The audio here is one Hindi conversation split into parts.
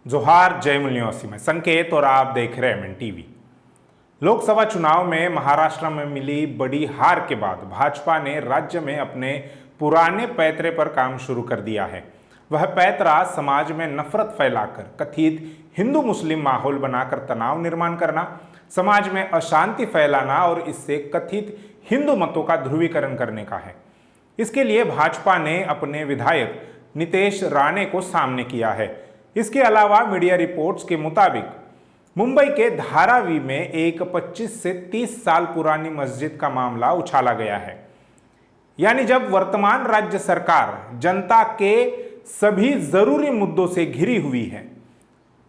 जोहार, जय मूल्यों में संकेत और आप देख रहे हैं एमएन टीवी। लोकसभा चुनाव में महाराष्ट्र में मिली बड़ी हार के बाद भाजपा ने राज्य में अपने पुराने पैतरे पर काम शुरू कर दिया है। वह पैतरा समाज में नफरत फैलाकर कथित हिंदू मुस्लिम माहौल बनाकर तनाव निर्माण करना, समाज में अशांति फैलाना और इससे कथित हिंदू मतों का ध्रुवीकरण करने का है। इसके लिए भाजपा ने अपने विधायक नितेश राणे को सामने किया है। इसके अलावा मीडिया रिपोर्ट्स के मुताबिक मुंबई के धारावी में एक 25 से 30 साल पुरानी मस्जिद का मामला उछाला गया है। यानी जब वर्तमान राज्य सरकार जनता के सभी जरूरी मुद्दों से घिरी हुई है,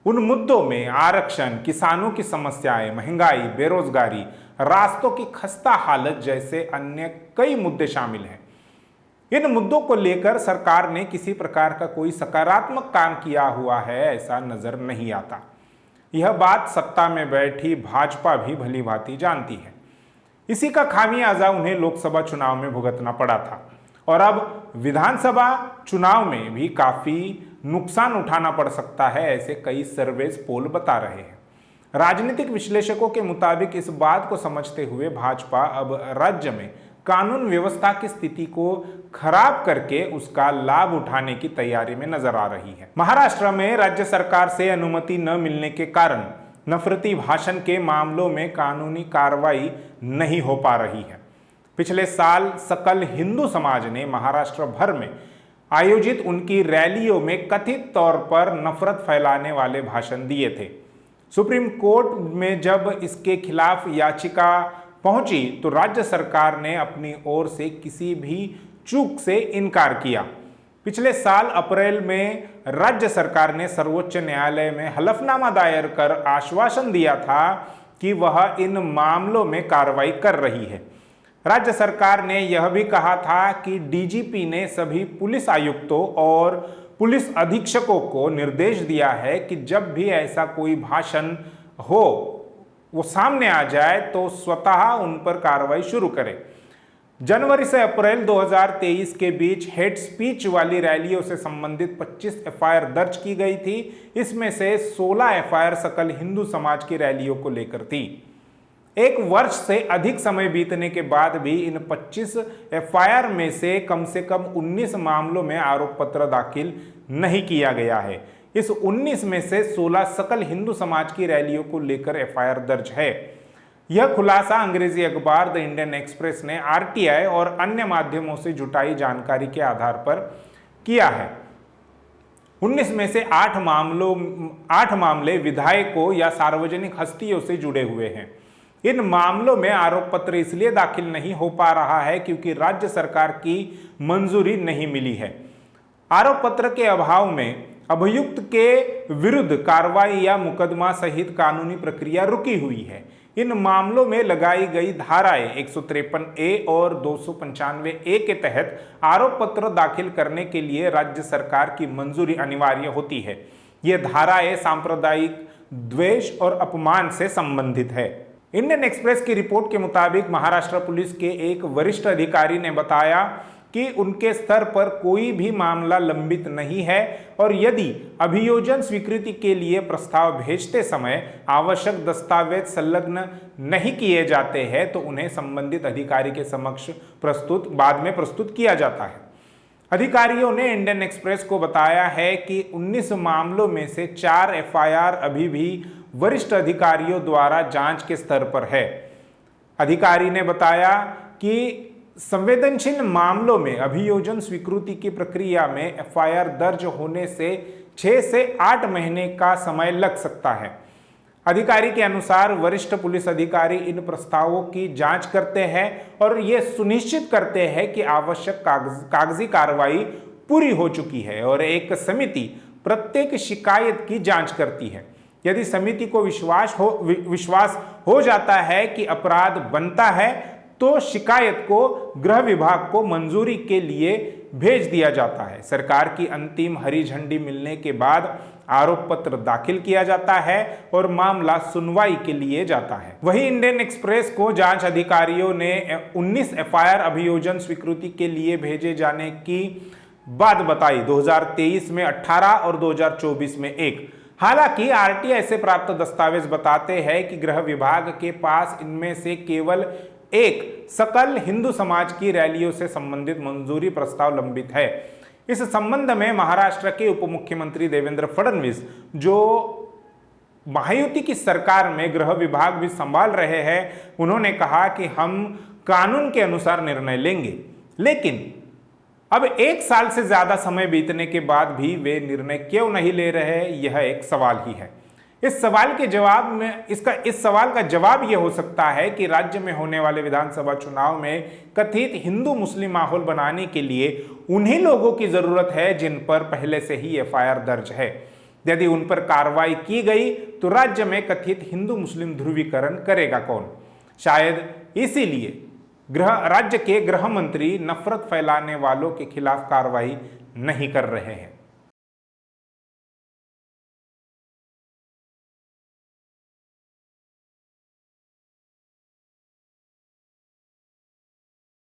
उन मुद्दों में आरक्षण, किसानों की समस्याएं, महंगाई, बेरोजगारी, रास्तों की खस्ता हालत जैसे अन्य कई मुद्दे शामिल हैं। इन मुद्दों को लेकर सरकार ने किसी प्रकार का कोई सकारात्मक काम किया हुआ है ऐसा नजर नहीं आता। यह बात सत्ता में बैठी भाजपा भी भली भांति जानती है। इसी का खामियाजा उन्हें लोकसभा चुनाव में भुगतना पड़ा था और अब विधानसभा चुनाव में भी काफी नुकसान उठाना पड़ सकता है, ऐसे कई सर्वेस पोल बता रहे हैं। राजनीतिक विश्लेषकों के मुताबिक इस बात को समझते हुए भाजपा अब राज्य में कानून व्यवस्था की स्थिति को खराब करके उसका लाभ उठाने की तैयारी में नजर आ रही है। महाराष्ट्र में राज्य सरकार से अनुमति न मिलने के कारण नफरती भाषण के मामलों में कानूनी कार्रवाई नहीं हो पा रही है। पिछले साल सकल हिंदू समाज ने महाराष्ट्र भर में आयोजित उनकी रैलियों में कथित तौर पर नफरत फैलाने वाले भाषण दिए थे। सुप्रीम कोर्ट में जब इसके खिलाफ याचिका पहुंची तो राज्य सरकार ने अपनी ओर से किसी भी चूक से इनकार किया। पिछले साल अप्रैल में राज्य सरकार ने सर्वोच्च न्यायालय में हलफनामा दायर कर आश्वासन दिया था कि वह इन मामलों में कार्रवाई कर रही है। राज्य सरकार ने यह भी कहा था कि डीजीपी ने सभी पुलिस आयुक्तों और पुलिस अधीक्षकों को निर्देश दिया है कि जब भी ऐसा कोई भाषण हो वो सामने आ जाए तो स्वतः उन पर कार्रवाई शुरू करें। जनवरी से अप्रैल 2023 के बीच हेट स्पीच वाली रैलियों से संबंधित 25 एफआईआर दर्ज की गई थी। इसमें से 16 एफआईआर सकल हिंदू समाज की रैलियों को लेकर थी। एक वर्ष से अधिक समय बीतने के बाद भी इन 25 एफआईआर में से कम 19 मामलों में आरोप पत्र दाखिल नहीं किया गया है। इस 19 में से 16 सकल हिंदू समाज की रैलियों को लेकर एफआईआर दर्ज है। यह खुलासा अंग्रेजी अखबार द इंडियन एक्सप्रेस ने आरटीआई और अन्य माध्यमों से जुटाई जानकारी के आधार पर किया है। 19 में से 8 मामले विधायकों या सार्वजनिक हस्तियों से जुड़े हुए हैं। इन मामलों में आरोप पत्र इसलिए दाखिल नहीं हो पा रहा है क्योंकि राज्य सरकार की मंजूरी नहीं मिली है। आरोप पत्र के अभाव में अभियुक्त के विरुद्ध कार्रवाई या मुकदमा सहित कानूनी प्रक्रिया रुकी हुई है। इन मामलों में लगाई गई धाराएं 153A और 295A के तहत आरोप पत्र दाखिल करने के लिए राज्य सरकार की मंजूरी अनिवार्य होती है। ये धाराएं सांप्रदायिक द्वेष और अपमान से संबंधित है। इंडियन एक्सप्रेस की रिपोर्ट के मुताबिक महाराष्ट्र पुलिस के एक वरिष्ठ अधिकारी ने बताया कि उनके स्तर पर कोई भी मामला लंबित नहीं है और यदि अभियोजन स्वीकृति के लिए प्रस्ताव भेजते समय आवश्यक दस्तावेज संलग्न नहीं किए जाते हैं तो उन्हें संबंधित अधिकारी के समक्ष बाद में प्रस्तुत किया जाता है। अधिकारियों ने इंडियन एक्सप्रेस को बताया है कि 19 मामलों में से 4 एफआईआर अभी भी वरिष्ठ अधिकारियों द्वारा जांच के स्तर पर है। अधिकारी ने बताया कि संवेदनशील मामलों में अभियोजन स्वीकृति की प्रक्रिया में एफआईआर दर्ज होने से 6 से 8 महीने का समय लग सकता है। अधिकारी के अनुसार वरिष्ठ पुलिस अधिकारी इन प्रस्तावों की जांच करते हैं और ये सुनिश्चित करते हैं कि आवश्यक कागजी कार्रवाई पूरी हो चुकी है और एक समिति प्रत्येक शिकायत की जांच करती है। यदि समिति को विश्वास हो जाता है कि अपराध बनता है तो शिकायत को गृह विभाग को मंजूरी के लिए भेज दिया जाता है। सरकार की अंतिम हरी झंडी मिलने के बाद आरोप पत्र दाखिल किया जाता है और मामला सुनवाई के लिए जाता है। वहीं इंडियन एक्सप्रेस को जांच अधिकारियों ने 19 एफआईआर अभियोजन स्वीकृति के लिए भेजे जाने की बात बताई। 2023 में 18 और 2024 में 1। हालांकि आरटीआई से प्राप्त दस्तावेज बताते हैं कि गृह विभाग के पास इनमें से केवल एक सकल हिंदू समाज की रैलियों से संबंधित मंजूरी प्रस्ताव लंबित है। इस संबंध में महाराष्ट्र के उप मुख्यमंत्री देवेंद्र फडणवीस, जो महायुति की सरकार में गृह विभाग भी संभाल रहे हैं, उन्होंने कहा कि हम कानून के अनुसार निर्णय लेंगे। लेकिन अब 1 साल से ज्यादा समय बीतने के बाद भी वे निर्णय क्यों नहीं ले रहे, यह एक सवाल ही है। इस सवाल का जवाब यह हो सकता है कि राज्य में होने वाले विधानसभा चुनाव में कथित हिंदू मुस्लिम माहौल बनाने के लिए उन्हीं लोगों की जरूरत है जिन पर पहले से ही एफआईआर दर्ज है। यदि उन पर कार्रवाई की गई तो राज्य में कथित हिंदू मुस्लिम ध्रुवीकरण करेगा कौन? शायद इसीलिए राज्य के गृह मंत्री नफरत फैलाने वालों के खिलाफ कार्रवाई नहीं कर रहे हैं।